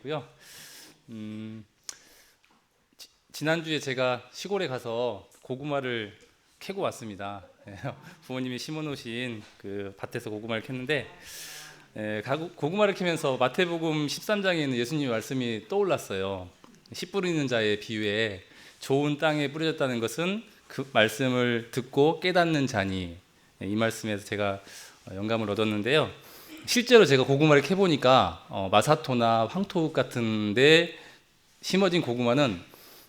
있고요. 지난주에 제가 시골에 가서 고구마를 캐고 왔습니다. 부모님이 심어놓으신 그 밭에서 고구마를 캤는데, 고구마를 캐면서 마태복음 13장에 있는 예수님의 말씀이 떠올랐어요. 씨 뿌리는 자의 비유에 좋은 땅에 뿌려졌다는 것은 그 말씀을 듣고 깨닫는 자니, 이 말씀에서 제가 영감을 얻었는데요. 실제로 제가 고구마를 캐보니까 마사토나 황토 같은 데 심어진 고구마는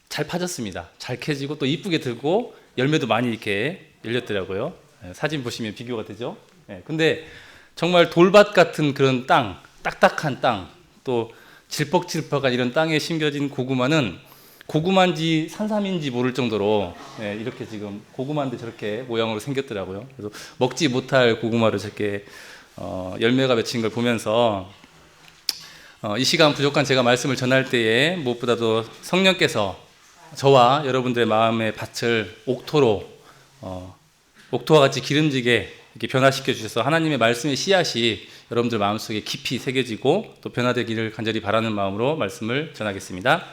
잘 파졌습니다. 잘 캐지고 또 이쁘게 들고 열매도 많이 이렇게 열렸더라고요. 사진 보시면 비교가 되죠. 근데 정말 돌밭 같은 그런 땅, 딱딱한 땅, 또 질퍽질퍽한 이런 땅에 심겨진 고구마는 고구마인지 산삼인지 모를 정도로 이렇게 지금 고구마인데 저렇게 모양으로 생겼더라고요. 그래서 먹지 못할 고구마를 저렇게 열매가 맺힌 걸 보면서 이 시간 부족한 제가 말씀을 전할 때에 무엇보다도 성령께서 저와 여러분들의 마음의 밭을 옥토로 옥토와 같이 기름지게 이렇게 변화시켜 주셔서 하나님의 말씀의 씨앗이 여러분들 마음속에 깊이 새겨지고 또 변화되기를 간절히 바라는 마음으로 말씀을 전하겠습니다.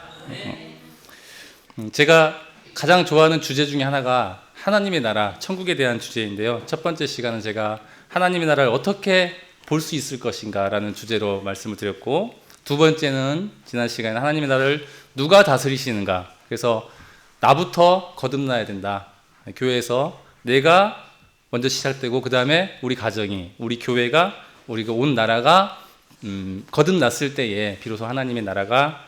제가 가장 좋아하는 주제 중에 하나가 하나님의 나라, 천국에 대한 주제인데요. 첫 번째 시간은 제가 하나님의 나라를 어떻게 볼 수 있을 것인가 라는 주제로 말씀을 드렸고, 두 번째는 지난 시간에 하나님의 나라를 누가 다스리시는가, 그래서 나부터 거듭나야 된다. 교회에서 내가 먼저 시작되고 그 다음에 우리 가정이, 우리 교회가, 우리가 온 나라가 거듭났을 때에 비로소 하나님의 나라가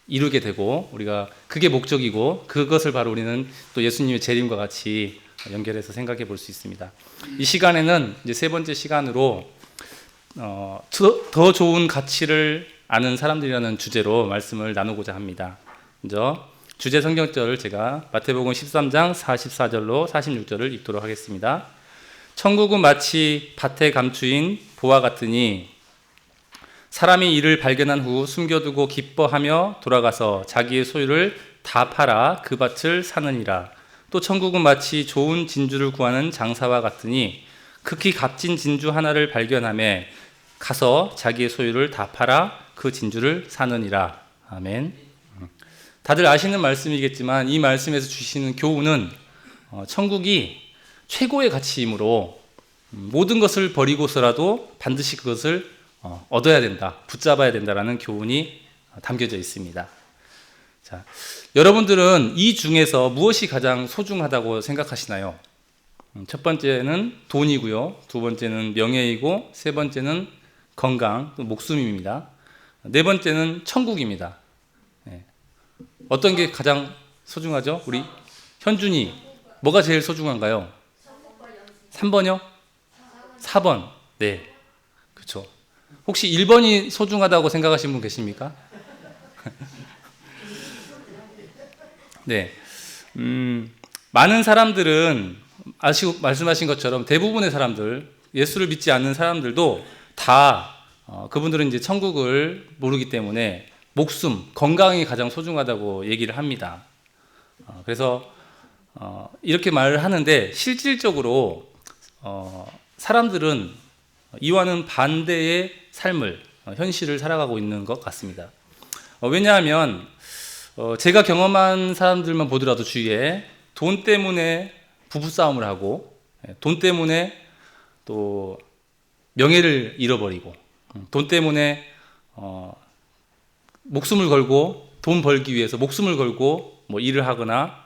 이루게 되고, 우리가 그게 목적이고 그것을 바로 우리는 또 예수님의 재림과 같이 연결해서 생각해 볼 수 있습니다. 이 시간에는 이제 세 번째 시간으로 더 좋은 가치를 아는 사람들이라는 주제로 말씀을 나누고자 합니다. 먼저 주제 성경절을 제가 마태복음 13장 44절로 46절을 읽도록 하겠습니다. 천국은 마치 밭에 감추인 보화 같으니 사람이 이를 발견한 후 숨겨두고 기뻐하며 돌아가서 자기의 소유를 다 팔아 그 밭을 사느니라. 또 천국은 마치 좋은 진주를 구하는 장사와 같으니 극히 값진 진주 하나를 발견하며 가서 자기의 소유를 다 팔아 그 진주를 사느니라. 아멘. 다들 아시는 말씀이겠지만 이 말씀에서 주시는 교훈은 천국이 최고의 가치이므로 모든 것을 버리고서라도 반드시 그것을 얻어야 된다, 붙잡아야 된다라는 교훈이 담겨져 있습니다. 자, 여러분들은 이 중에서 무엇이 가장 소중하다고 생각하시나요? 첫 번째는 돈이고요, 두 번째는 명예이고, 세 번째는 건강, 목숨입니다. 네 번째는 천국입니다. 어떤 게 가장 소중하죠? 우리 현준이 뭐가 제일 소중한가요? 3번이요? 4번. 네, 그렇죠. 혹시 1번이 소중하다고 생각하시는 분 계십니까? 네, 많은 사람들은 말씀하신 것처럼 대부분의 사람들, 예수를 믿지 않는 사람들도 다 그분들은 이제 천국을 모르기 때문에 목숨, 건강이 가장 소중하다고 얘기를 합니다. 그래서 이렇게 말을 하는데 실질적으로 사람들은 이와는 반대의 삶을, 현실을 살아가고 있는 것 같습니다. 왜냐하면 제가 경험한 사람들만 보더라도 주위에 돈 때문에 부부싸움을 하고, 돈 때문에 또 명예를 잃어버리고, 돈 때문에 목숨을 걸고, 돈 벌기 위해서 목숨을 걸고 뭐 일을 하거나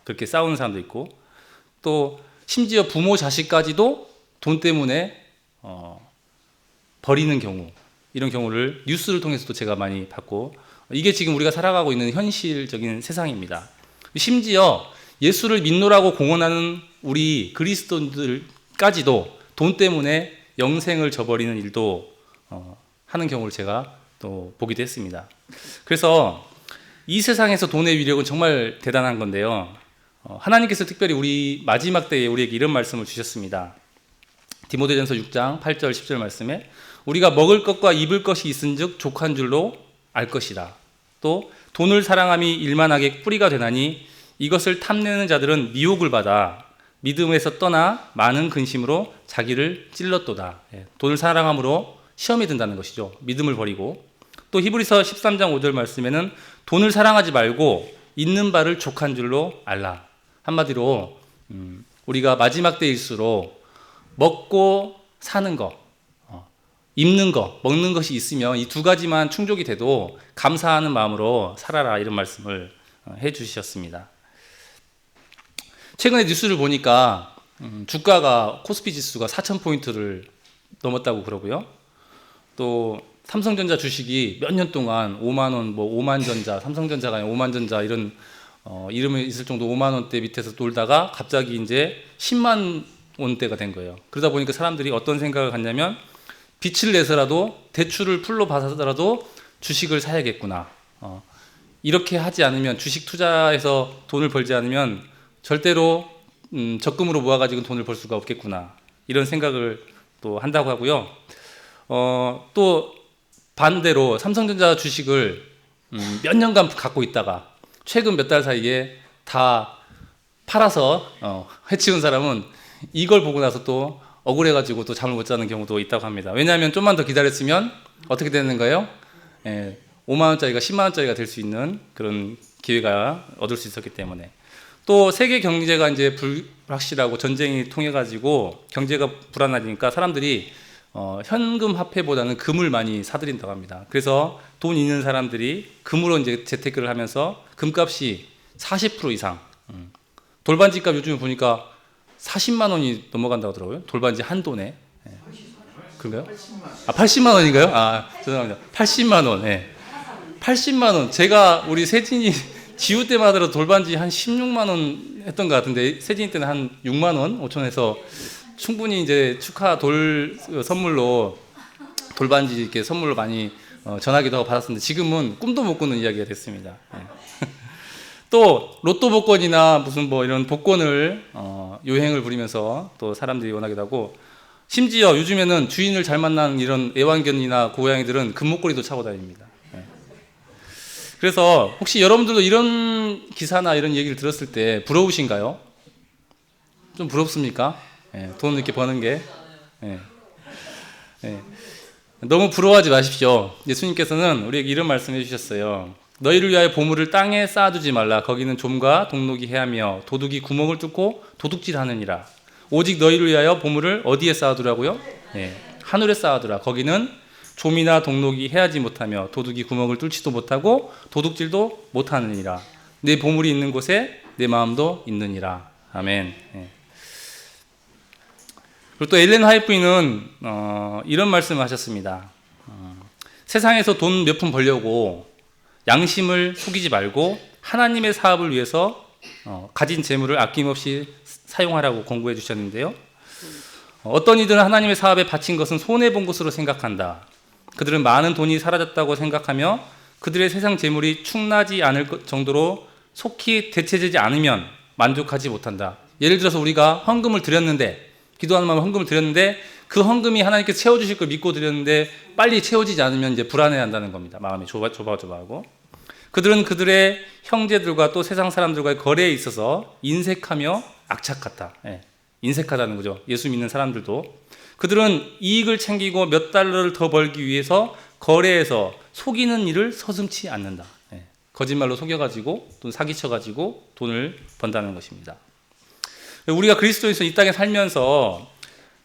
그렇게 싸우는 사람도 있고, 또 심지어 부모 자식까지도 돈 때문에 버리는 경우, 이런 경우를 뉴스를 통해서도 제가 많이 봤고, 이게 지금 우리가 살아가고 있는 현실적인 세상입니다. 심지어 예수를 믿노라고 공언하는 우리 그리스도인들까지도 돈 때문에 영생을 저버리는 일도 하는 경우를 제가 또 보기도 했습니다. 그래서 이 세상에서 돈의 위력은 정말 대단한 건데요. 하나님께서 특별히 우리 마지막 때에 우리에게 이런 말씀을 주셨습니다. 디모데전서 6장 8절 10절 말씀에 우리가 먹을 것과 입을 것이 있은즉 족한 줄로 알 것이다. 또 돈을 사랑함이 일만하게 뿌리가 되나니 이것을 탐내는 자들은 미혹을 받아 믿음에서 떠나 많은 근심으로 자기를 찔렀도다. 돈을 사랑함으로 시험에 든다는 것이죠. 믿음을 버리고, 또 히브리서 13장 5절 말씀에는 돈을 사랑하지 말고 있는 바를 족한 줄로 알라. 한마디로 우리가 마지막 때일수록 먹고 사는 거, 입는 거, 먹는 것이 있으면 이 두 가지만 충족이 돼도 감사하는 마음으로 살아라, 이런 말씀을 해주셨습니다. 최근에 뉴스를 보니까 주가가 코스피 지수가 4,000포인트를 넘었다고 그러고요. 또 삼성전자 주식이 몇 년 동안 5만 원, 뭐 5만 전자, 삼성전자가 아니라 5만 전자 이런 이름이 있을 정도 5만 원대 밑에서 돌다가 갑자기 이제 10만 원대가 된 거예요. 그러다 보니까 사람들이 어떤 생각을 갖냐면 빚을 내서라도 대출을 풀로 받아서라도 주식을 사야겠구나. 이렇게 하지 않으면, 주식 투자해서 돈을 벌지 않으면 절대로 적금으로 모아가지고 돈을 벌 수가 없겠구나, 이런 생각을 또 한다고 하고요. 또 반대로 삼성전자 주식을 몇 년간 갖고 있다가 최근 몇 달 사이에 다 팔아서 해치운 사람은 이걸 보고 나서 또 억울해가지고 또 잠을 못 자는 경우도 있다고 합니다. 왜냐하면 좀만 더 기다렸으면 어떻게 되는 거예요? 5만 원짜리가 10만 원짜리가 될 수 있는 그런 기회가 얻을 수 있었기 때문에. 또 세계 경제가 이제 불확실하고 전쟁이 통해 가지고 경제가 불안하니까 사람들이 현금 화폐보다는 금을 많이 사들인다고 합니다. 그래서 돈 있는 사람들이 금으로 이제 재테크를 하면서 금값이 40% 이상, 돌반지값 요즘에 보니까 40만 원이 넘어간다고 하더라고요. 돌반지 한 돈에. 그런가요? 80만 원인가요? 죄송합니다. 80만 원. 80만 원. 제가 우리 세진이 지우 때만 하더라도 돌반지 한 16만 원 했던 것 같은데, 세진이 때는 한 6만 원, 5천 원에서 충분히 이제 축하 선물로 돌반지 이렇게 선물로 많이 전화기도 하고 받았었는데, 지금은 꿈도 못 꾸는 이야기가 됐습니다. 또 로또 복권이나 무슨 뭐 이런 복권을 요행을 부리면서 또 사람들이 원하기도 하고, 심지어 요즘에는 주인을 잘 만난 이런 애완견이나 고양이들은 금목걸이도 차고 다닙니다. 그래서 혹시 여러분들도 이런 기사나 이런 얘기를 들었을 때 부러우신가요? 좀 부럽습니까? 돈 이렇게 버는 게. 너무 부러워하지 마십시오. 예수님께서는 우리에게 이런 말씀해 주셨어요. 너희를 위하여 보물을 땅에 쌓아두지 말라. 거기는 좀과 동록이 해하며 도둑이 구멍을 뚫고 도둑질하느니라. 오직 너희를 위하여 보물을 어디에 쌓아두라고요? 하늘에 쌓아두라. 거기는 좀이나 동록이 해하지 못하며 도둑이 구멍을 뚫지도 못하고 도둑질도 못하느니라. 내 보물이 있는 곳에 내 마음도 있느니라. 아멘. 그리고 또 엘렌 화이트는 이런 말씀을 하셨습니다. 세상에서 돈 몇 푼 벌려고 양심을 속이지 말고 하나님의 사업을 위해서 가진 재물을 아낌없이 사용하라고 권고해 주셨는데요. 어떤 이들은 하나님의 사업에 바친 것은 손해본 것으로 생각한다. 그들은 많은 돈이 사라졌다고 생각하며 그들의 세상 재물이 충나지 않을 정도로 속히 대체되지 않으면 만족하지 못한다. 예를 들어서 우리가 헌금을 드렸는데, 기도하는 마음에 헌금을 드렸는데 그 헌금이 하나님께서 채워주실 걸 믿고 드렸는데 빨리 채워지지 않으면 이제 불안해한다는 겁니다. 마음이 조바조바하고. 그들은 그들의 형제들과 또 세상 사람들과의 거래에 있어서 인색하며 악착같다. 인색하다는 거죠. 예수 믿는 사람들도. 그들은 이익을 챙기고 몇 달러를 더 벌기 위해서 거래에서 속이는 일을 서슴지 않는다. 거짓말로 속여가지고 또 사기쳐가지고 돈을 번다는 것입니다. 우리가 그리스도에서 이 땅에 살면서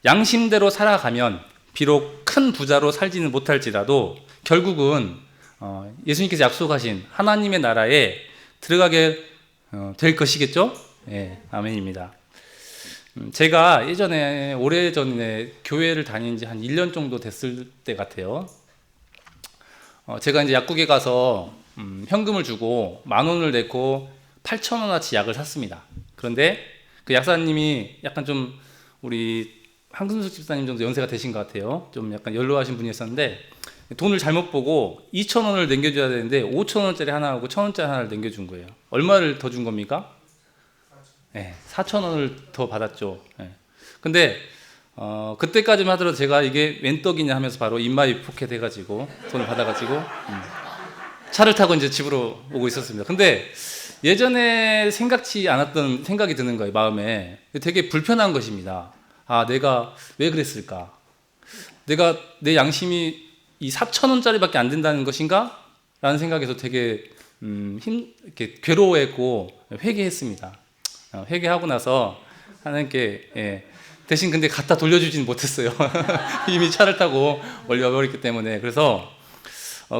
양심대로 살아가면 비록 큰 부자로 살지는 못할지라도 결국은 예수님께서 약속하신 하나님의 나라에 들어가게 될 것이겠죠? 아멘입니다. 제가 예전에 오래전에 교회를 다닌 지 한 1년 정도 됐을 때 같아요. 제가 이제 약국에 가서 현금을 주고 10,000원을 내고 8,000원어치 약을 샀습니다. 그런데 그 약사님이 약간 좀 우리 황금숙 집사님 정도 연세가 되신 것 같아요. 좀 약간 연로하신 분이었었는데 돈을 잘못 보고 2,000원을 남겨줘야 되는데 5,000원짜리 하나하고 1,000원짜리 하나를 남겨준 거예요. 얼마를 더 준 겁니까? 4,000원을 더 받았죠. 근데 그때까지만 하더라도 제가 이게 웬 떡이냐 하면서 바로 입마이 포켓 해가지고 돈을 받아가지고 차를 타고 이제 집으로 오고 있었습니다. 근데 예전에 생각지 않았던 생각이 드는 거예요, 마음에. 되게 불편한 것입니다. 내가 왜 그랬을까? 내가 내 양심이 이 4,000원짜리밖에 안 된다는 것인가? 라는 생각에서 되게 이렇게 괴로워했고 회개했습니다. 회개하고 나서 하나님께 대신 근데 갖다 돌려주지는 못했어요. 이미 차를 타고 멀리 와버렸기 때문에. 그래서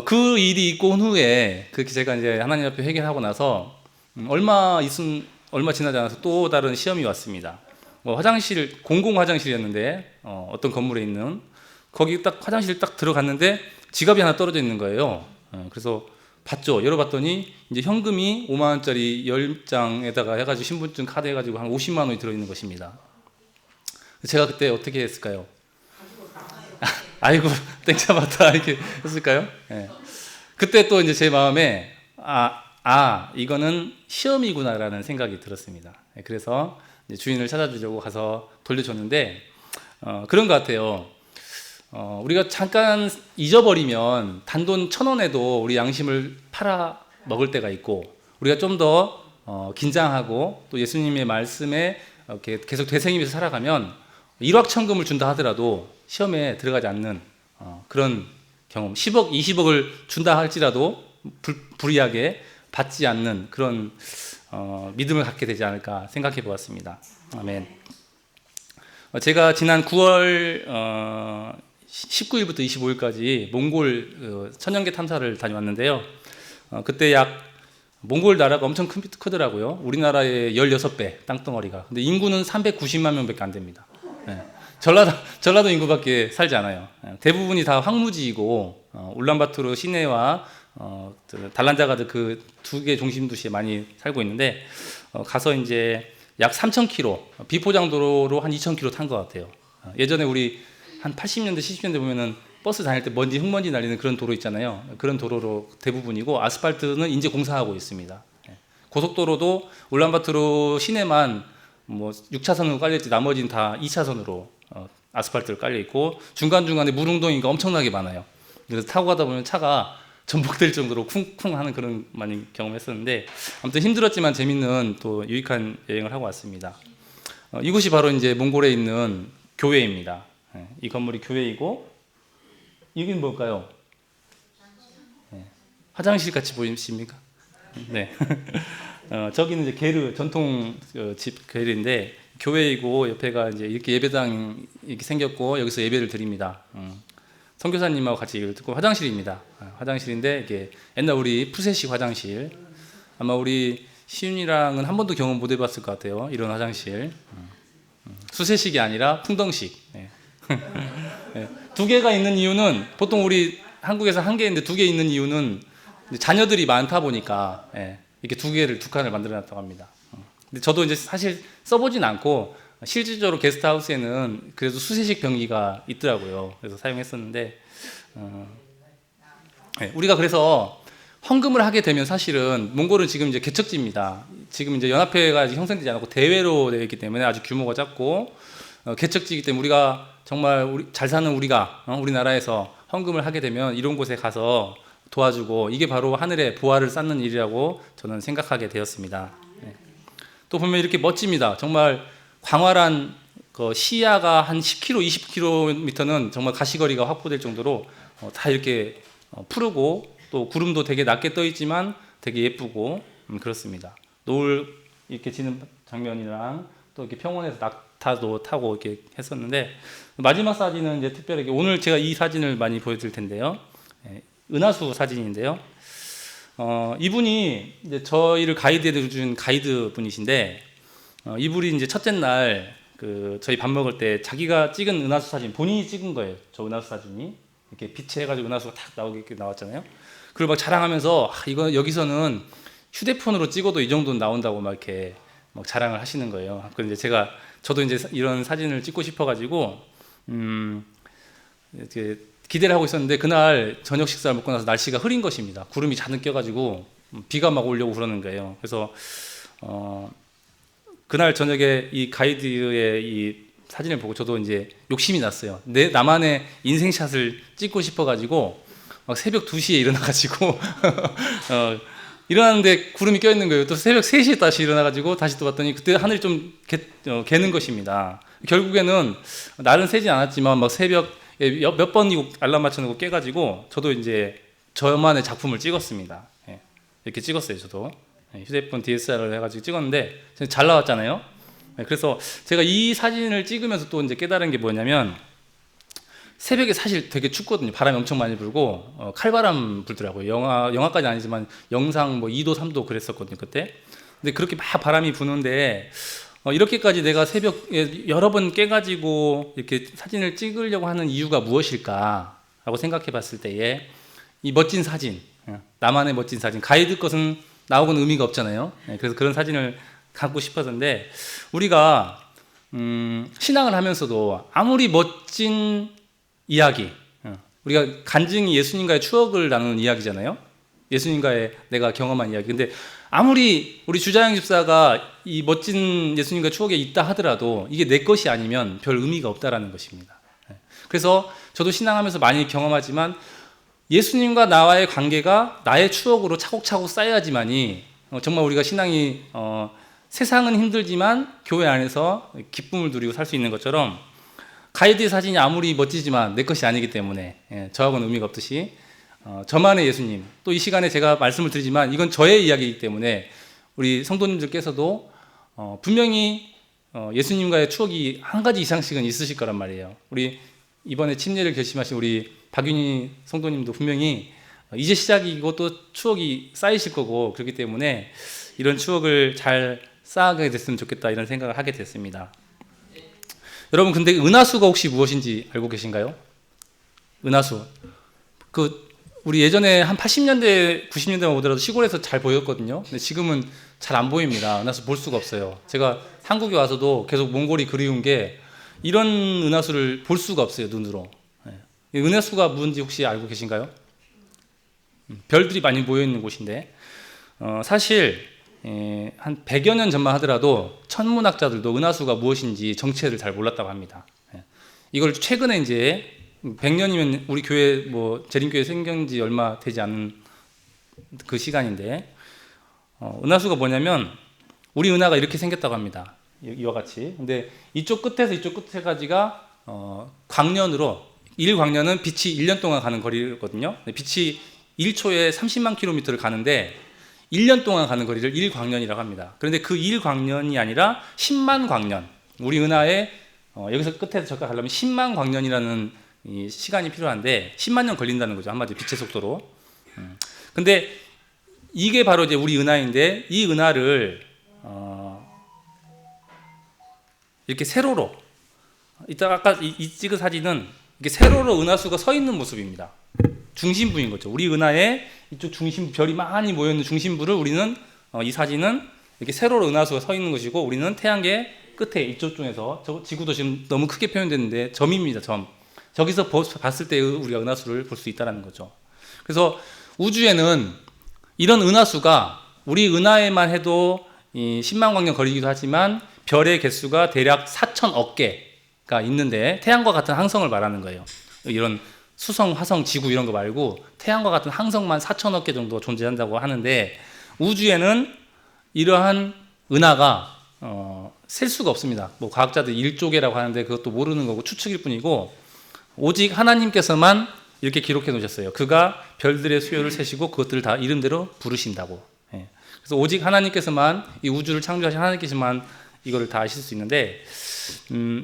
그 일이 있고 온 후에 그렇게 제가 이제 하나님 앞에 회개하고 나서 얼마 지나지 않아서 또 다른 시험이 왔습니다. 화장실, 공공 화장실이었는데 어떤 건물에 있는 거기 딱 화장실 딱 들어갔는데 지갑이 하나 떨어져 있는 거예요. 그래서 봤죠. 열어봤더니 이제 현금이 5만 원짜리 10장에다가 해가지고 신분증 카드 해가지고 한 50만 원이 들어있는 것입니다. 제가 그때 어떻게 했을까요? 아이고 땡잡았다 이렇게 했을까요? 그때 또 이제 제 마음에 이거는 시험이구나라는 생각이 들었습니다. 그래서 이제 주인을 찾아주려고 가서 돌려줬는데 그런 것 같아요. 우리가 잠깐 잊어버리면 단돈 1,000원에도 우리 양심을 팔아 먹을 때가 있고, 우리가 좀 더 긴장하고 또 예수님의 말씀에 이렇게 계속 되새기면서 살아가면 일확천금을 준다 하더라도 시험에 들어가지 않는 그런 경험, 10억, 20억을 준다 할지라도 불이하게 받지 않는 그런 믿음을 갖게 되지 않을까 생각해 보았습니다. 아멘. 제가 지난 9월 19일부터 25일까지 몽골 천연계 탐사를 다녀왔는데요. 그때 몽골 나라가 엄청 크더라고요. 우리나라의 16배 땅덩어리가. 근데 인구는 390만 명밖에 안 됩니다. 전라도 인구밖에 살지 않아요. 대부분이 다 황무지이고 울란바토르 시내와 달란자가드 그 두 개 중심 도시에 많이 살고 있는데 가서 이제 약 3,000km 비포장도로로 한 2,000km 탄 것 같아요. 예전에 우리 한 80년대, 70년대 보면은 버스 다닐 때 흙먼지 날리는 그런 도로 있잖아요. 그런 도로로 대부분이고 아스팔트는 이제 공사하고 있습니다. 고속도로도 울란바토르 시내만 6차선으로 깔려있지 나머지는 다 2차선으로 아스팔트로 깔려 있고 중간중간에 물웅덩이가 엄청나게 많아요. 그래서 타고 가다 보면 차가 전복될 정도로 쿵쿵 하는 그런 많이 경험했었는데 아무튼 힘들었지만 재밌는 또 유익한 여행을 하고 왔습니다. 이곳이 바로 이제 몽골에 있는 교회입니다. 이 건물이 교회이고 여기는 뭘까요? 화장실 같이 보이십니까? 네. 저기는 이제 게르 전통 집 게르인데 교회이고 옆에가 이제 이렇게 예배당 이렇게 생겼고 여기서 예배를 드립니다. 선교사님하고 같이 얘기를 듣고 화장실입니다. 화장실인데 이게 옛날 우리 푸세식 화장실. 아마 우리 시윤이랑은 한 번도 경험 못 해봤을 것 같아요. 이런 화장실. 수세식이 아니라 풍덩식. 네. 두 개가 있는 이유는 보통 우리 한국에서 한 개인데 두 개 있는 이유는 자녀들이 많다 보니까 이렇게 두 칸을 만들어놨다고 합니다. 근데 저도 이제 사실 써보진 않고 실질적으로 게스트하우스에는 그래도 수세식 변기가 있더라고요. 그래서 사용했었는데 우리가 그래서 헌금을 하게 되면 사실은 몽골은 지금 이제 개척지입니다. 지금 이제 연합회가 아직 형성되지 않았고 대회로 되어 있기 때문에 아주 규모가 작고 개척지이기 때문에 우리가 정말 잘 사는 우리나라에서 헌금을 하게 되면 이런 곳에 가서 도와주고 이게 바로 하늘의 보화를 쌓는 일이라고 저는 생각하게 되었습니다. 또 보면 이렇게 멋집니다. 정말 광활한 시야가 한 10km, 20km는 정말 가시거리가 확보될 정도로 다 이렇게 푸르고 또 구름도 되게 낮게 떠 있지만 되게 예쁘고 그렇습니다. 노을 이렇게 지는 장면이랑 또 이렇게 평원에서 낙타도 타고 이렇게 했었는데 마지막 사진은 이제 특별하게 오늘 제가 이 사진을 많이 보여드릴 텐데요. 은하수 사진인데요. 이분이 이제 저희를 가이드해 준 가이드 분이신데 이분이 이제 첫째 날 저희 밥 먹을 때 자기가 찍은 은하수 사진 본인이 찍은 거예요. 저 은하수 사진이 이렇게 빛해가지고 은하수가 탁 나오게 이렇게 나왔잖아요. 그걸 막 자랑하면서 이거 여기서는 휴대폰으로 찍어도 이 정도는 나온다고 막 이렇게 막 자랑을 하시는 거예요. 그런데 저도 이제 이런 사진을 찍고 싶어가지고 이렇게 기대를 하고 있었는데 그날 저녁 식사를 먹고 나서 날씨가 흐린 것입니다. 구름이 잔뜩 껴가지고 비가 막 오려고 그러는 거예요. 그래서 그날 저녁에 이 가이드의 이 사진을 보고 저도 이제 욕심이 났어요. 나만의 인생샷을 찍고 싶어가지고 막 새벽 2시에 일어나가지고 일어났는데 구름이 껴있는 거예요. 또 새벽 3시에 다시 일어나가지고 다시 또 봤더니 그때 하늘이 좀 개는 것입니다. 결국에는 날은 새지 않았지만 막 새벽 몇 번 이거 알람 맞춰놓고 깨가지고 저도 이제 저만의 작품을 찍었습니다. 예, 이렇게 찍었어요. 저도 휴대폰 DSLR을 해가지고 찍었는데 잘 나왔잖아요. 예, 그래서 제가 이 사진을 찍으면서 또 이제 깨달은 게 뭐냐면 새벽에 사실 되게 춥거든요. 바람이 엄청 많이 불고 칼바람 불더라고요. 영하까지 아니지만 영상 뭐 2도 3도 그랬었거든요 그때. 근데 그렇게 막 바람이 부는데 이렇게까지 내가 새벽에 여러 번 깨가지고 이렇게 사진을 찍으려고 하는 이유가 무엇일까라고 생각해 봤을 때에 이 멋진 사진, 나만의 멋진 사진, 가이드 것은 나하고는 의미가 없잖아요. 그래서 그런 사진을 갖고 싶었는데 우리가 신앙을 하면서도 아무리 멋진 이야기, 우리가 간증이 예수님과의 추억을 나누는 이야기잖아요. 예수님과의 내가 경험한 이야기. 근데 아무리 우리 주자영 집사가 이 멋진 예수님과의 추억에 있다 하더라도 이게 내 것이 아니면 별 의미가 없다라는 것입니다. 그래서 저도 신앙하면서 많이 경험하지만 예수님과 나와의 관계가 나의 추억으로 차곡차곡 쌓여야지만이 정말 우리가 신앙이 세상은 힘들지만 교회 안에서 기쁨을 누리고 살 수 있는 것처럼 가이드의 사진이 아무리 멋지지만 내 것이 아니기 때문에 저하고는 의미가 없듯이 저만의 예수님, 또 이 시간에 제가 말씀을 드리지만 이건 저의 이야기이기 때문에 우리 성도님들께서도 분명히 예수님과의 추억이 한 가지 이상씩은 있으실 거란 말이에요. 우리 이번에 침례를 결심하신 우리 박윤희 성도님도 분명히 이제 시작이고 또 추억이 쌓이실 거고 그렇기 때문에 이런 추억을 잘 쌓아가게 됐으면 좋겠다 이런 생각을 하게 됐습니다. 여러분 근데 은하수가 혹시 무엇인지 알고 계신가요? 은하수. 우리 예전에 한 80년대, 90년대만 오더라도 시골에서 잘 보였거든요. 근데 지금은 잘 안 보입니다. 은하수 볼 수가 없어요. 제가 한국에 와서도 계속 몽골이 그리운 게 이런 은하수를 볼 수가 없어요, 눈으로. 은하수가 뭔지 혹시 알고 계신가요? 별들이 많이 모여있는 곳인데 사실 한 100여 년 전만 하더라도 천문학자들도 은하수가 무엇인지 정체를 잘 몰랐다고 합니다. 이걸 최근에 이제 100년이면 우리 교회 뭐 재림교회 생긴 지 얼마 되지 않은 그 시간인데 은하수가 뭐냐면 우리 은하가 이렇게 생겼다고 합니다. 이와 같이. 근데 이쪽 끝에서 이쪽 끝에까지가 광년으로 1광년은 빛이 1년 동안 가는 거리거든요. 빛이 1초에 30만 킬로미터를 가는데 1년 동안 가는 거리를 1광년이라고 합니다. 그런데 그 1광년이 아니라 10만 광년. 우리 은하에 여기서 끝에서 저까지 가려면 10만 광년이라는 이 시간이 필요한데 10만 년 걸린다는 거죠. 한마디로 빛의 속도로. 근데 이게 바로 이제 우리 은하인데 이 은하를 이렇게 세로로 이따 아까 이 찍은 사진은 이게 세로로 은하수가 서 있는 모습입니다. 중심부인 거죠. 우리 은하의 이쪽 중심 별이 많이 모여 있는 중심부를 우리는 이 사진은 이렇게 세로로 은하수가 서 있는 것이고 우리는 태양계 끝에 이쪽 중에서 지구도 지금 너무 크게 표현됐는데 점입니다. 점. 저기서 봤을 때 우리가 은하수를 볼 수 있다는 거죠. 그래서 우주에는 이런 은하수가 우리 은하에만 해도 10만 광년 거리기도 하지만 별의 개수가 대략 4천억 개가 있는데 태양과 같은 항성을 말하는 거예요. 이런 수성, 화성, 지구 이런 거 말고 태양과 같은 항성만 4천억 개 정도 존재한다고 하는데 우주에는 이러한 은하가 셀 수가 없습니다. 뭐 과학자들 1조 개라고 하는데 그것도 모르는 거고 추측일 뿐이고 오직 하나님께서만 이렇게 기록해 놓으셨어요. 그가 별들의 수요를 세시고 그것들을 다 이름대로 부르신다고. 그래서 오직 하나님께서만 이 우주를 창조하신 하나님께서만 이거를 다 아실 수 있는데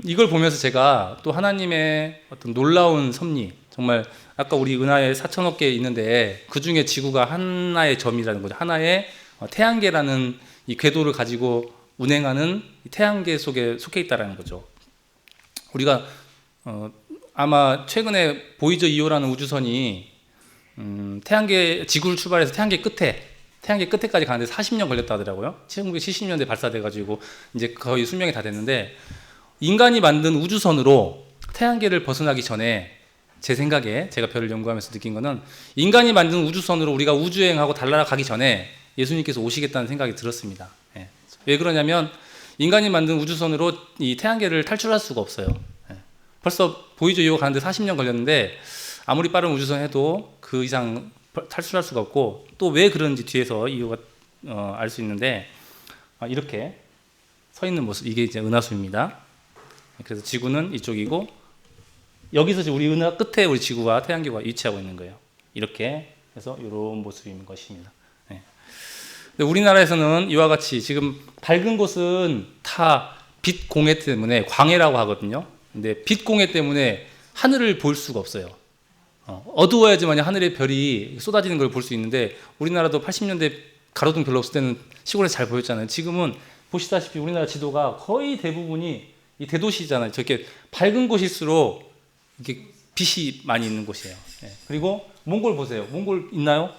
이걸 보면서 제가 또 하나님의 어떤 놀라운 섭리 정말 아까 우리 은하에 4천억 개 있는데 그 중에 지구가 하나의 점이라는 거죠. 하나의 태양계라는 이 궤도를 가지고 운행하는 태양계 속에 속해 있다라는 거죠. 우리가 아마 최근에 보이저 2호라는 우주선이 태양계 지구를 출발해서 태양계 끝에까지 가는데 40년 걸렸다 하더라고요. 1970년대 발사돼가지고 이제 거의 수명이 다 됐는데 인간이 만든 우주선으로 태양계를 벗어나기 전에 제 생각에 제가 별을 연구하면서 느낀 거는 인간이 만든 우주선으로 우리가 우주여행하고 달나라 가기 전에 예수님께서 오시겠다는 생각이 들었습니다. 왜 그러냐면 인간이 만든 우주선으로 이 태양계를 탈출할 수가 없어요. 벌써 보이저 2호 가는데 40년 걸렸는데 아무리 빠른 우주선 해도 그 이상 탈출할 수가 없고 또 왜 그런지 뒤에서 이유가 알 수 있는데 이렇게 서 있는 모습 이게 이제 은하수입니다. 그래서 지구는 이쪽이고 여기서 지금 우리 은하 끝에 우리 지구와 태양계가 위치하고 있는 거예요. 이렇게 해서 이런 모습인 것입니다. 네. 근데 우리나라에서는 이와 같이 지금 밝은 곳은 다 빛 공해 때문에 광해라고 하거든요. 근데 빛 공해 때문에 하늘을 볼 수가 없어요. 어두워야지만 하늘의 별이 쏟아지는 걸 볼 수 있는데, 우리나라도 80년대 가로등 별로 없을 때는 시골에서 잘 보였잖아요. 지금은 보시다시피 우리나라 지도가 거의 대부분이 이 대도시잖아요. 저렇게 밝은 곳일수록 이렇게 빛이 많이 있는 곳이에요. 예. 그리고 몽골 보세요. 몽골 있나요?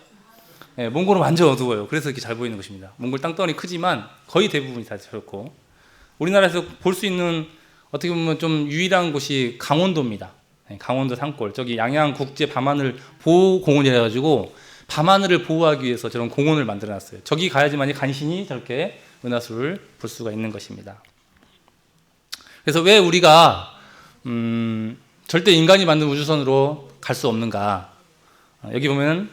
예, 몽골은 완전 어두워요. 그래서 이렇게 잘 보이는 것입니다. 몽골 땅덩어리 크지만 거의 대부분이 다 저렇고, 우리나라에서 볼 수 있는 어떻게 보면 좀 유일한 곳이 강원도입니다. 강원도 산골, 저기 양양 국제 밤하늘 보호 공원이라 해가지고 밤하늘을 보호하기 위해서 저런 공원을 만들어놨어요. 저기 가야지만 간신히 저렇게 은하수를 볼 수가 있는 것입니다. 그래서 왜 우리가 절대 인간이 만든 우주선으로 갈 수 없는가? 여기 보면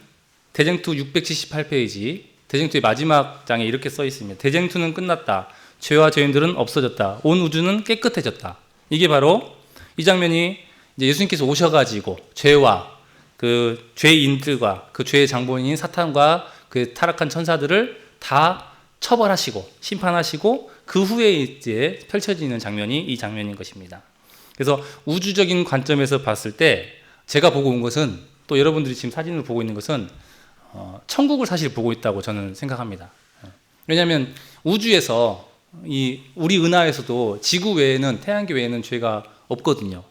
대쟁투 678페이지, 대쟁투의 마지막 장에 이렇게 써 있습니다. 대쟁투는 끝났다. 죄와 죄인들은 없어졌다. 온 우주는 깨끗해졌다. 이게 바로 이 장면이 이제 예수님께서 오셔가지고 죄와 그 죄인들과 그 죄의 장본인 사탄과 그 타락한 천사들을 다 처벌하시고 심판하시고 그 후에 이제 펼쳐지는 장면이 이 장면인 것입니다. 그래서 우주적인 관점에서 봤을 때 제가 보고 온 것은, 또 여러분들이 지금 사진을 보고 있는 것은 천국을 사실 보고 있다고 저는 생각합니다. 왜냐하면 우주에서 우리 은하에서도 지구 외에는, 태양계 외에는 죄가 없거든요.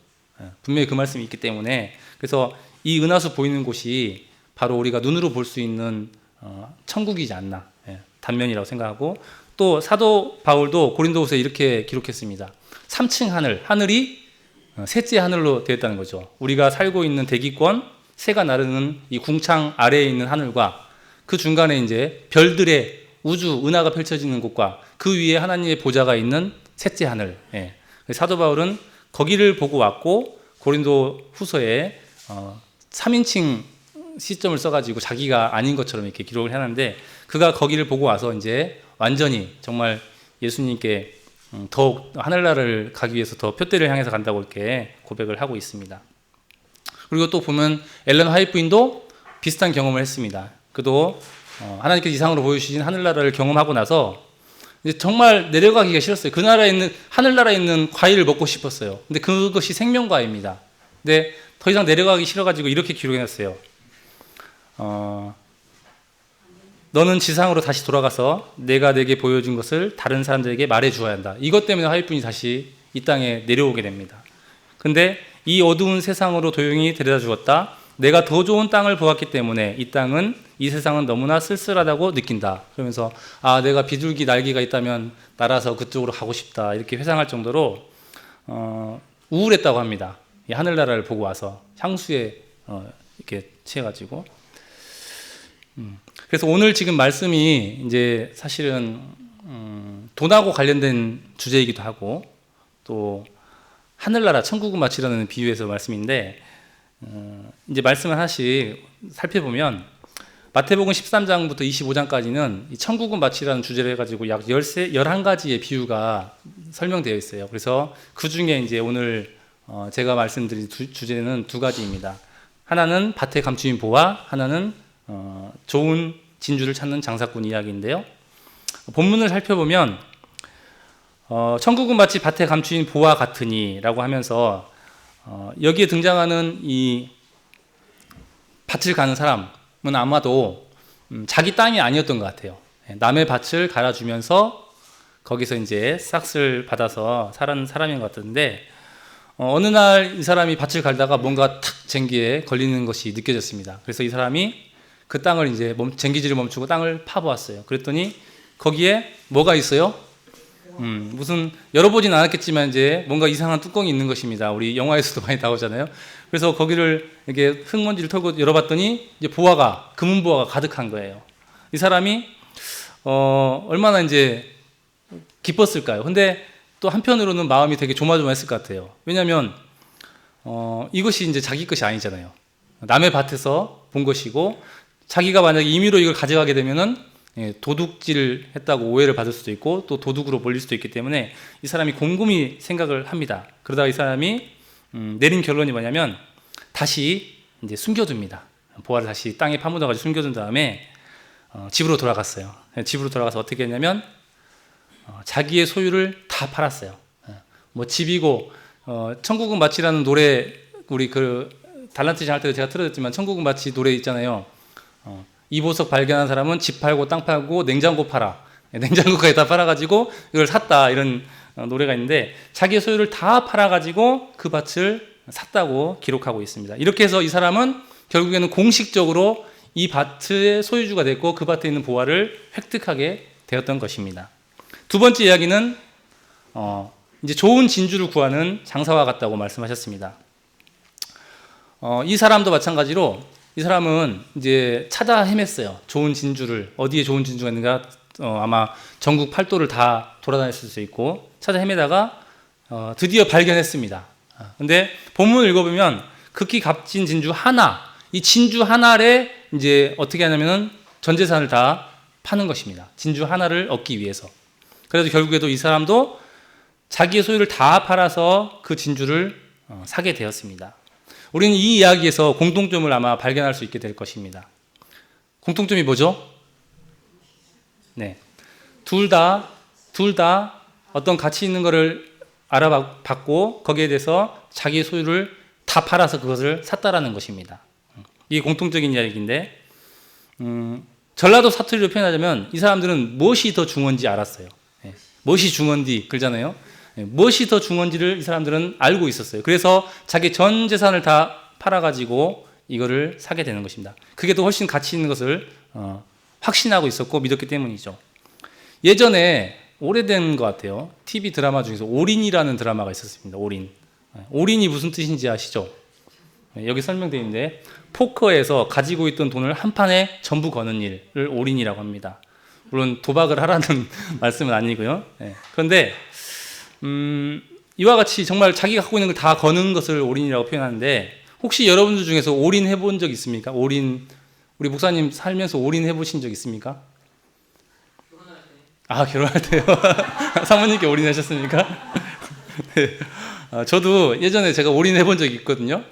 분명히 그 말씀이 있기 때문에, 그래서 이 은하수 보이는 곳이 바로 우리가 눈으로 볼 수 있는 천국이지 않나, 단면이라고 생각하고, 또 사도 바울도 고린도후서에 이렇게 기록했습니다. 3층 하늘이 셋째 하늘로 되었다는 거죠. 우리가 살고 있는 대기권, 새가 나르는 이 궁창 아래에 있는 하늘과 그 중간에 이제 별들의 우주 은하가 펼쳐지는 곳과 그 위에 하나님의 보좌가 있는 셋째 하늘. 사도 바울은 거기를 보고 왔고, 고린도 후서에 3인칭 시점을 써가지고 자기가 아닌 것처럼 이렇게 기록을 해놨는데, 그가 거기를 보고 와서 이제 완전히 정말 예수님께 더욱 하늘나라를 가기 위해서 더 표대를 향해서 간다고 이렇게 고백을 하고 있습니다. 그리고 또 보면 엘런 화이트부인도 비슷한 경험을 했습니다. 그도 하나님께서 이상으로 보여주신 하늘나라를 경험하고 나서 이제 정말 내려가기가 싫었어요. 그 나라에 있는, 하늘나라에 있는 과일을 먹고 싶었어요. 근데 그것이 생명과입니다. 근데 더 이상 내려가기 싫어가지고 이렇게 기록해놨어요. 너는 지상으로 다시 돌아가서 내가 내게 보여준 것을 다른 사람들에게 말해 주어야 한다. 이것 때문에 화이트분이 다시 이 땅에 내려오게 됩니다. 근데 이 어두운 세상으로 도용이 데려다 주었다. 내가 더 좋은 땅을 보았기 때문에 이 세상은 너무나 쓸쓸하다고 느낀다. 그러면서 내가 비둘기 날개가 있다면 날아서 그쪽으로 가고 싶다. 이렇게 회상할 정도로 우울했다고 합니다. 이 하늘나라를 보고 와서 향수에 이렇게 취해가지고. 그래서 오늘 지금 말씀이 이제 사실은 돈하고 관련된 주제이기도 하고, 또 하늘나라 천국은 마치라는 비유에서 말씀인데, 이제 말씀을 하나씩 살펴보면 마태복음 13장부터 25장까지는 이 천국은 마치라는 주제를 해가지고 약 11가지의 비유가 설명되어 있어요. 그래서 그 중에 이제 오늘 제가 말씀드린 주제는 두 가지입니다. 하나는 밭에 감추인 보화, 하나는 좋은 진주를 찾는 장사꾼 이야기인데요. 본문을 살펴보면 천국은 마치 밭에 감추인 보화 같으니라고 하면서 여기에 등장하는 이 밭을 가는 사람은 아마도 자기 땅이 아니었던 것 같아요. 남의 밭을 갈아주면서 거기서 이제 싹을 받아서 살아는 사람인 것 같은데, 어느 날 이 사람이 밭을 갈다가 뭔가 탁 쟁기에 걸리는 것이 느껴졌습니다. 그래서 이 사람이 그 땅을 이제 쟁기질을 멈추고 땅을 파보았어요. 그랬더니 거기에 뭐가 있어요? 무슨 열어보진 않았겠지만 이제 뭔가 이상한 뚜껑이 있는 것입니다. 우리 영화에서도 많이 나오잖아요. 그래서 거기를 이렇게 흙먼지를 털고 열어봤더니 이제 금은 보화가 가득한 거예요. 이 사람이 얼마나 이제 기뻤을까요? 근데 또 한편으로는 마음이 되게 조마조마했을 것 같아요. 왜냐하면 이것이 이제 자기 것이 아니잖아요. 남의 밭에서 본 것이고, 자기가 만약에 임의로 이걸 가져가게 되면은 도둑질 했다고 오해를 받을 수도 있고 또 도둑으로 몰릴 수도 있기 때문에 이 사람이 곰곰이 생각을 합니다. 그러다가 이 사람이 내린 결론이 뭐냐면 다시 이제 숨겨둡니다. 보화를 다시 땅에 파묻어가지고 숨겨둔 다음에 집으로 돌아갔어요. 집으로 돌아가서 어떻게 했냐면 자기의 소유를 다 팔았어요. 뭐 집이고 천국은 마치라는 노래 우리 그 달란트 시장 할 때 제가 틀어줬지만 천국은 마치 노래 있잖아요. 이 보석 발견한 사람은 집 팔고 땅 팔고 냉장고 팔아. 냉장고까지 다 팔아가지고 이걸 샀다 이런 노래가 있는데 자기의 소유를 다 팔아가지고 그 밭을 샀다고 기록하고 있습니다. 이렇게 해서 이 사람은 결국에는 공식적으로 이 밭의 소유주가 됐고 그 밭에 있는 보화를 획득하게 되었던 것입니다. 두 번째 이야기는 이제 좋은 진주를 구하는 장사와 같다고 말씀하셨습니다. 이 사람도 마찬가지로 이 사람은 이제 찾아 헤맸어요. 좋은 진주를 어디에 좋은 진주가 있는가 아마 전국 팔도를 다 돌아다녔을 수 있고 찾아 헤매다가 드디어 발견했습니다. 근데 본문을 읽어보면 극히 값진 진주 하나, 이 진주 하나에 이제 어떻게 하냐면은 전 재산을 다 파는 것입니다. 진주 하나를 얻기 위해서. 그래서 결국에도 이 사람도 자기의 소유를 다 팔아서 그 진주를 사게 되었습니다. 우리는 이 이야기에서 공통점을 아마 발견할 수 있게 될 것입니다. 공통점이 뭐죠? 네. 둘 다 어떤 가치 있는 것을 알아봤고 거기에 대해서 자기의 소유를 다 팔아서 그것을 샀다라는 것입니다. 이게 공통적인 이야기인데 전라도 사투리로 표현하자면 이 사람들은 무엇이 더 중요한지 알았어요. 무엇이 중요한지 그러잖아요. 무엇이 더 중요한지를 이 사람들은 알고 있었어요. 그래서 자기 전 재산을 다 팔아가지고 이거를 사게 되는 것입니다. 그게 더 훨씬 가치 있는 것을 확신하고 있었고 믿었기 때문이죠. 예전에 오래된 것 같아요. TV 드라마 중에서 올인이라는 드라마가 있었습니다. 올인. 올인이 무슨 뜻인지 아시죠? 여기 설명되어 있는데 포커에서 가지고 있던 돈을 한 판에 전부 거는 일을 올인이라고 합니다. 물론 도박을 하라는 말씀은 아니고요. 그런데 이와 같이 정말 자기가 갖고 있는 걸 다 거는 것을 올인이라고 표현하는데 혹시 여러분들 중에서 올인 해본 적 있습니까? 올인 우리 목사님 살면서 올인 해보신 적 있습니까? 결혼할 때. 아 결혼할 때요? 사모님께 올인하셨습니까? 네. 저도 예전에 제가 올인 해본 적이 있거든요.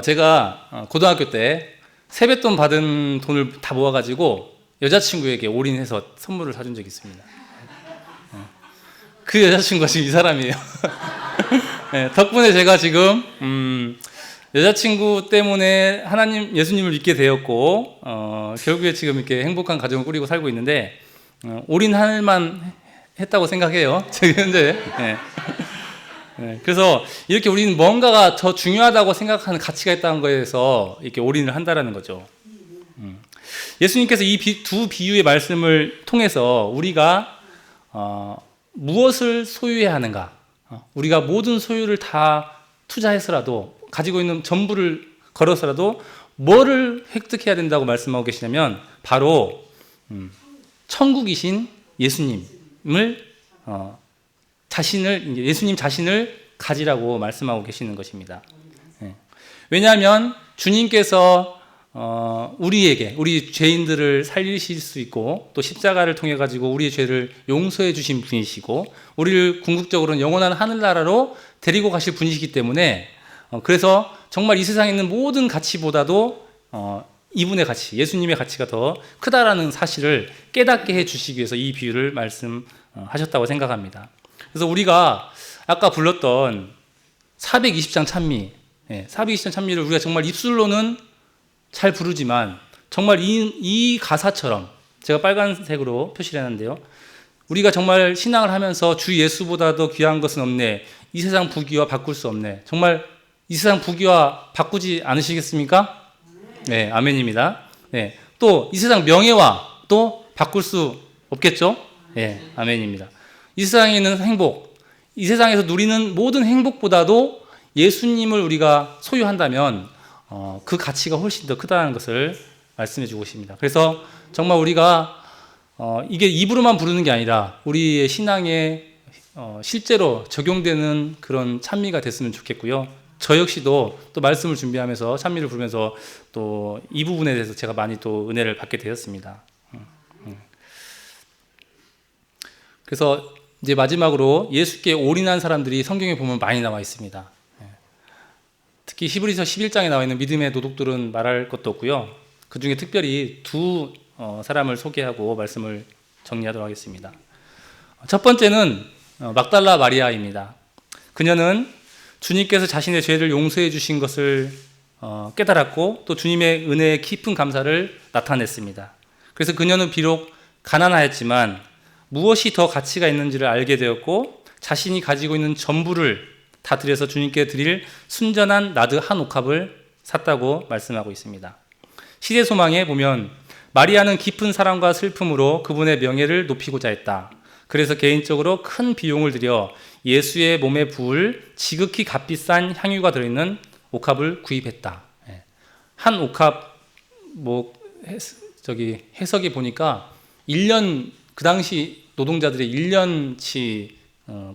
제가 고등학교 때 세뱃돈 받은 돈을 다 모아가지고 여자친구에게 올인해서 선물을 사준 적이 있습니다. 그 여자친구가 지금 이 사람이에요. 네, 덕분에 제가 지금 여자친구 때문에 하나님 예수님을 믿게 되었고 결국에 지금 이렇게 행복한 가정을 꾸리고 살고 있는데 올인할 만 했다고 생각해요. 지금 현재. 네. 네, 그래서 이렇게 우리는 뭔가가 더 중요하다고 생각하는 가치가 있다는 거에서 이렇게 올인을 한다라는 거죠. 예수님께서 이 두 비유의 말씀을 통해서 우리가 무엇을 소유해야 하는가, 우리가 모든 소유를 다 투자해서라도 가지고 있는 전부를 걸어서라도 뭐를 획득해야 된다고 말씀하고 계시냐면 바로 천국이신 예수님을 예수님 자신을 가지라고 말씀하고 계시는 것입니다. 왜냐하면 주님께서 우리에게 우리 죄인들을 살리실 수 있고 또 십자가를 통해 가지고 우리의 죄를 용서해 주신 분이시고 우리를 궁극적으로는 영원한 하늘나라로 데리고 가실 분이시기 때문에 그래서 정말 이 세상에 있는 모든 가치보다도 이분의 가치, 예수님의 가치가 더 크다라는 사실을 깨닫게 해 주시기 위해서 이 비유를 말씀하셨다고 생각합니다. 그래서 우리가 아까 불렀던 420장 찬미, 420장 찬미를 우리가 정말 입술로는 잘 부르지만 정말 이 가사처럼 제가 빨간색으로 표시를 했는데요. 우리가 정말 신앙을 하면서 주 예수보다도 귀한 것은 없네. 이 세상 부귀와 바꿀 수 없네. 정말 이 세상 부귀와 바꾸지 않으시겠습니까? 네, 아멘입니다. 네, 또 이 세상 명예와 또 바꿀 수 없겠죠? 네, 아멘입니다. 이 세상에 있는 행복, 이 세상에서 누리는 모든 행복보다도 예수님을 우리가 소유한다면 그 가치가 훨씬 더 크다는 것을 말씀해 주고 있습니다. 그래서 정말 우리가 이게 입으로만 부르는 게 아니라 우리의 신앙에 실제로 적용되는 그런 찬미가 됐으면 좋겠고요. 저 역시도 또 말씀을 준비하면서 찬미를 부르면서 또 이 부분에 대해서 제가 많이 또 은혜를 받게 되었습니다. 그래서 이제 마지막으로 예수께 올인한 사람들이 성경에 보면 많이 나와 있습니다. 특히 히브리서 11장에 나와 있는 믿음의 도둑들은 말할 것도 없고요. 그 중에 특별히 두 사람을 소개하고 말씀을 정리하도록 하겠습니다. 첫 번째는 막달라 마리아입니다. 그녀는 주님께서 자신의 죄를 용서해 주신 것을 깨달았고 또 주님의 은혜에 깊은 감사를 나타냈습니다. 그래서 그녀는 비록 가난하였지만 무엇이 더 가치가 있는지를 알게 되었고 자신이 가지고 있는 전부를 다 들여서 주님께 드릴 순전한 나드 한 옥합을 샀다고 말씀하고 있습니다. 시대소망에 보면 마리아는 깊은 사랑과 슬픔으로 그분의 명예를 높이고자 했다. 그래서 개인적으로 큰 비용을 들여 예수의 몸에 부을 지극히 값비싼 향유가 들어있는 옥합을 구입했다. 한 옥합 해석이 보니까 1년 그 당시 노동자들의 1년치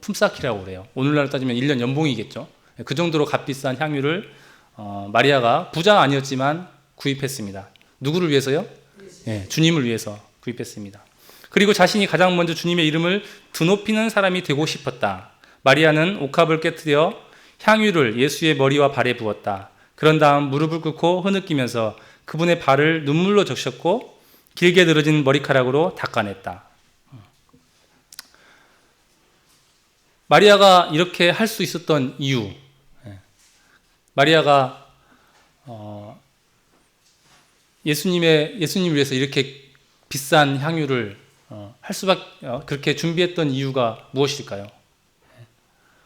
품삯이라고 그래요. 오늘날로 따지면 1년 연봉이겠죠. 그 정도로 값비싼 향유를 마리아가 부자가 아니었지만 구입했습니다. 누구를 위해서요? 주님을 위해서 구입했습니다. 그리고 자신이 가장 먼저 주님의 이름을 드높이는 사람이 되고 싶었다. 마리아는 옥합을 깨뜨려 향유를 예수의 머리와 발에 부었다. 그런 다음 무릎을 꿇고 흐느끼면서 그분의 발을 눈물로 적셨고 길게 늘어진 머리카락으로 닦아냈다. 마리아가 이렇게 할 수 있었던 이유, 마리아가 예수님을 위해서 이렇게 비싼 향유를 그렇게 준비했던 이유가 무엇일까요?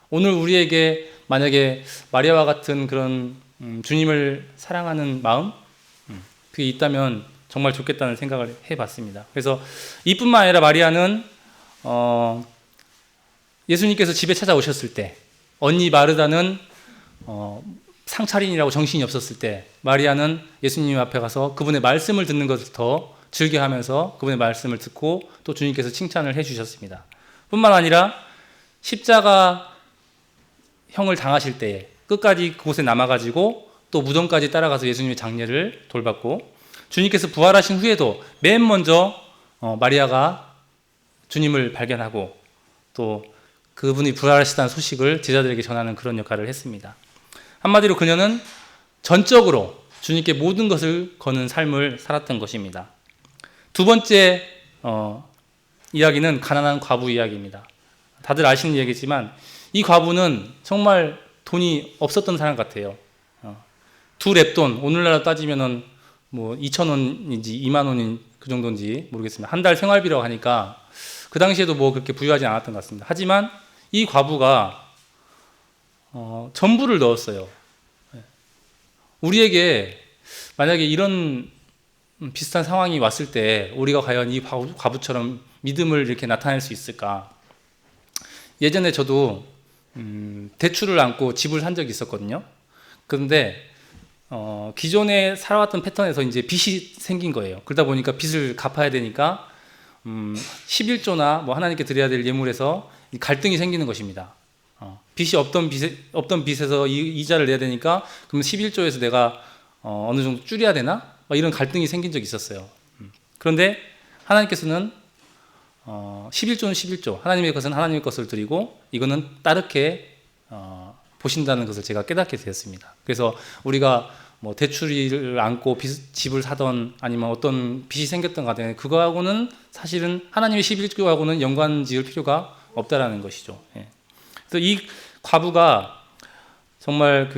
오늘 우리에게 만약에 마리아와 같은 그런 주님을 사랑하는 마음, 그게 있다면 정말 좋겠다는 생각을 해봤습니다. 그래서 이뿐만 아니라 마리아는 예수님께서 집에 찾아오셨을 때, 언니 마르다는 상차림이라고 정신이 없었을 때 마리아는 예수님 앞에 가서 그분의 말씀을 듣는 것을 더 즐겨하면서 그분의 말씀을 듣고 또 주님께서 칭찬을 해주셨습니다. 뿐만 아니라 십자가 형을 당하실 때에 끝까지 그곳에 남아가지고 또 무덤까지 따라가서 예수님의 장례를 돌봤고, 주님께서 부활하신 후에도 맨 먼저 마리아가 주님을 발견하고 또 그분이 부활하시다는 소식을 제자들에게 전하는 그런 역할을 했습니다. 한마디로 그녀는 전적으로 주님께 모든 것을 거는 삶을 살았던 것입니다. 두 번째 이야기는 가난한 과부 이야기입니다. 다들 아시는 이야기지만 이 과부는 정말 돈이 없었던 사람 같아요. 두 랩돈, 오늘날로 따지면은 뭐 2,000원인지 2만 원인 그 정도인지 모르겠습니다. 한 달 생활비라고 하니까 그 당시에도 뭐 그렇게 부유하지 않았던 것 같습니다. 하지만 이 과부가 전부를 넣었어요. 우리에게 만약에 이런 비슷한 상황이 왔을 때 우리가 과연 이 과부처럼 믿음을 이렇게 나타낼 수 있을까? 예전에 저도 대출을 안고 집을 산 적이 있었거든요. 그런데 기존에 살아왔던 패턴에서 이제 빚이 생긴 거예요. 그러다 보니까 빚을 갚아야 되니까 11조나 뭐 하나님께 드려야 될 예물에서 갈등이 생기는 것입니다. 빚이 없던 빚에서 이자를 내야 되니까 그럼 11조에서 내가 어느 정도 줄여야 되나? 이런 갈등이 생긴 적이 있었어요. 그런데 하나님께서는 11조는 11조, 하나님의 것은 하나님의 것을 드리고 이거는 따르게 보신다는 것을 제가 깨닫게 되었습니다. 그래서 우리가 뭐 대출을 안고 집을 사던 아니면 어떤 빚이 생겼던 간에 그거하고는 사실은 하나님의 11조하고는 연관 지을 필요가 없다라는 것이죠. 그래서 이 과부가 정말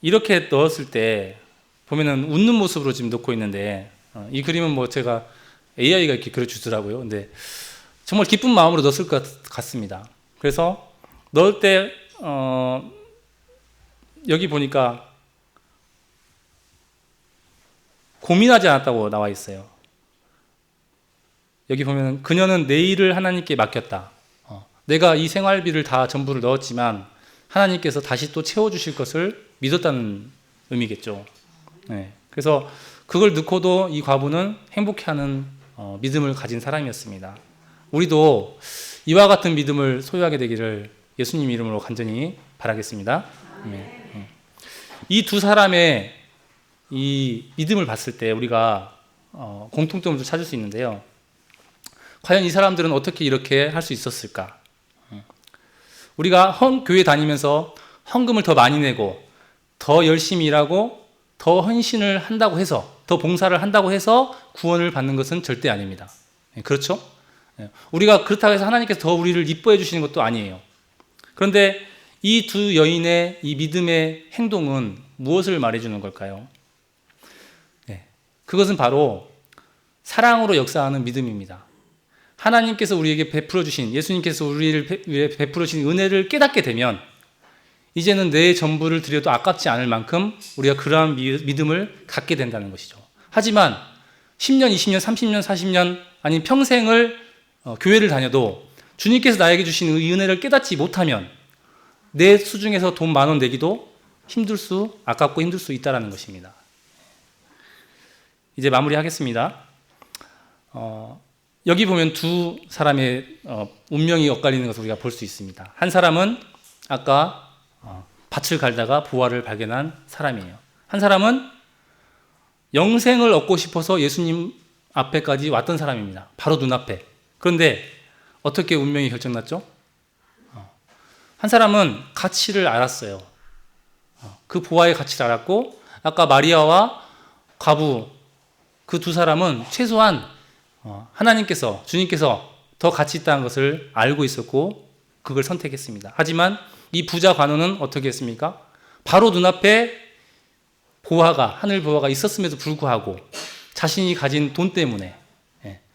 이렇게 넣었을 때 보면은 웃는 모습으로 지금 넣고 있는데 이 그림은 뭐 제가 AI가 이렇게 그려주더라고요. 근데 정말 기쁜 마음으로 넣었을 것 같습니다. 그래서 넣을 때 여기 보니까 고민하지 않았다고 나와 있어요. 여기 보면 그녀는 내일을 하나님께 맡겼다. 내가 이 생활비를 다 전부를 넣었지만 하나님께서 다시 또 채워주실 것을 믿었다는 의미겠죠. 그래서 그걸 넣고도 이 과부는 행복해하는 믿음을 가진 사람이었습니다. 우리도 이와 같은 믿음을 소유하게 되기를 예수님 이름으로 간절히 바라겠습니다. 이 두 사람의 이 믿음을 봤을 때 우리가 공통점을 찾을 수 있는데요. 과연 이 사람들은 어떻게 이렇게 할 수 있었을까? 우리가 교회 다니면서 헌금을 더 많이 내고 더 열심히 일하고 더 헌신을 한다고 해서, 더 봉사를 한다고 해서 구원을 받는 것은 절대 아닙니다. 그렇죠? 우리가 그렇다고 해서 하나님께서 더 우리를 이뻐해 주시는 것도 아니에요. 그런데 이 두 여인의 이 믿음의 행동은 무엇을 말해주는 걸까요? 그것은 바로 사랑으로 역사하는 믿음입니다. 하나님께서 우리에게 베풀어 주신, 예수님께서 우리를 위해 베풀어 주신 은혜를 깨닫게 되면 이제는 내 전부를 드려도 아깝지 않을 만큼 우리가 그러한 믿음을 갖게 된다는 것이죠. 하지만 10년, 20년, 30년, 40년 아니면 평생을 교회를 다녀도 주님께서 나에게 주신 이 은혜를 깨닫지 못하면 내 수중에서 돈 10,000원 내기도 아깝고 힘들 수 있다는 것입니다. 이제 마무리하겠습니다. 여기 보면 두 사람의 운명이 엇갈리는 것을 우리가 볼 수 있습니다. 한 사람은 아까 밭을 갈다가 보화를 발견한 사람이에요. 한 사람은 영생을 얻고 싶어서 예수님 앞에까지 왔던 사람입니다. 바로 눈앞에. 그런데 어떻게 운명이 결정났죠? 한 사람은 가치를 알았어요. 그 보화의 가치를 알았고, 아까 마리아와 과부 그 두 사람은 최소한 하나님께서, 주님께서 더 가치 있다는 것을 알고 있었고 그걸 선택했습니다. 하지만 이 부자 관원은 어떻게 했습니까? 바로 눈앞에 하늘 보화가 있었음에도 불구하고 자신이 가진 돈 때문에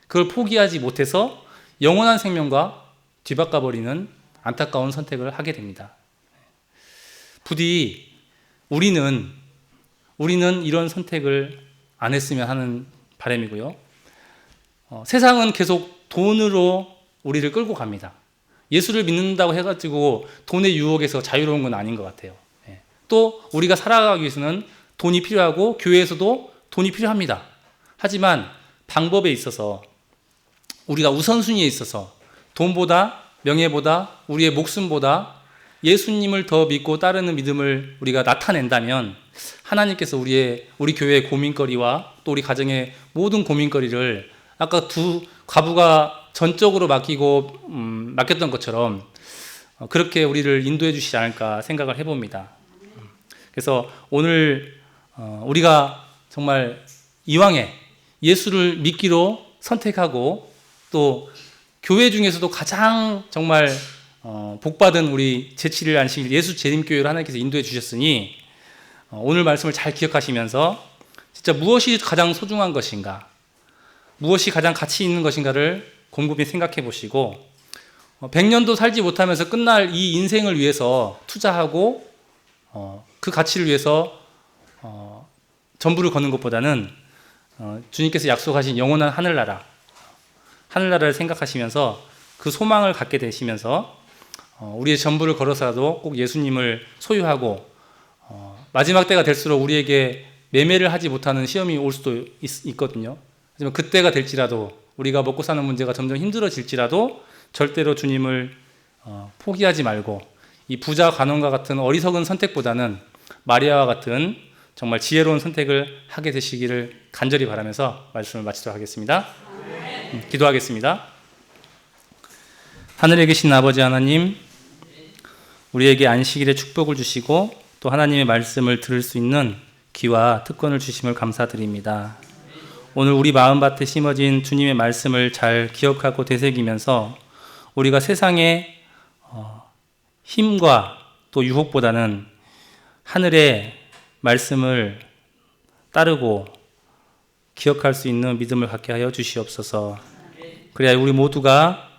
그걸 포기하지 못해서 영원한 생명과 뒤바꿔버리는 안타까운 선택을 하게 됩니다. 부디 우리는 이런 선택을 안 했으면 하는 바람이고요. 세상은 계속 돈으로 우리를 끌고 갑니다. 예수를 믿는다고 해가지고 돈의 유혹에서 자유로운 건 아닌 것 같아요. 또 우리가 살아가기 위해서는 돈이 필요하고 교회에서도 돈이 필요합니다. 하지만 방법에 있어서, 우리가 우선순위에 있어서 돈보다, 명예보다, 우리의 목숨보다 예수님을 더 믿고 따르는 믿음을 우리가 나타낸다면 하나님께서 우리 교회의 고민거리와 또 우리 가정의 모든 고민거리를 아까 두 과부가 전적으로 맡겼던 것처럼 그렇게 우리를 인도해 주시지 않을까 생각을 해봅니다. 그래서 오늘 우리가 정말 이왕에 예수를 믿기로 선택하고 또 교회 중에서도 가장 정말 복받은 우리 제7일 안식일 예수 재림교회를 하나님께서 인도해 주셨으니 오늘 말씀을 잘 기억하시면서 진짜 무엇이 가장 소중한 것인가, 무엇이 가장 가치 있는 것인가를 곰곰이 생각해 보시고 100년도 살지 못하면서 끝날 이 인생을 위해서 투자하고 그 가치를 위해서 전부를 거는 것보다는 주님께서 약속하신 영원한 하늘나라를 생각하시면서 그 소망을 갖게 되시면서 우리의 전부를 걸어서라도 꼭 예수님을 소유하고 마지막 때가 될수록 우리에게 매매를 하지 못하는 시험이 올 수도 있거든요. 하지만 그때가 될지라도 우리가 먹고 사는 문제가 점점 힘들어질지라도 절대로 주님을 포기하지 말고 이 부자 관원과 같은 어리석은 선택보다는 마리아와 같은 정말 지혜로운 선택을 하게 되시기를 간절히 바라면서 말씀을 마치도록 하겠습니다. 기도하겠습니다. 하늘에 계신 아버지 하나님, 우리에게 안식일에 축복을 주시고 또 하나님의 말씀을 들을 수 있는 귀와 특권을 주심을 감사드립니다. 오늘 우리 마음밭에 심어진 주님의 말씀을 잘 기억하고 되새기면서 우리가 세상의 힘과 또 유혹보다는 하늘의 말씀을 따르고 기억할 수 있는 믿음을 갖게 하여 주시옵소서. 그래야 우리 모두가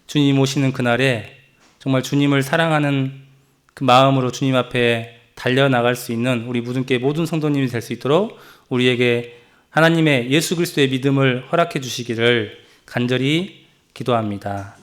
주님 오시는 그날에 정말 주님을 사랑하는 그 마음으로 주님 앞에 달려나갈 수 있는 우리 무등교회 모든 성도님이 될 수 있도록 우리에게 하나님의 예수 그리스도의 믿음을 허락해 주시기를 간절히 기도합니다.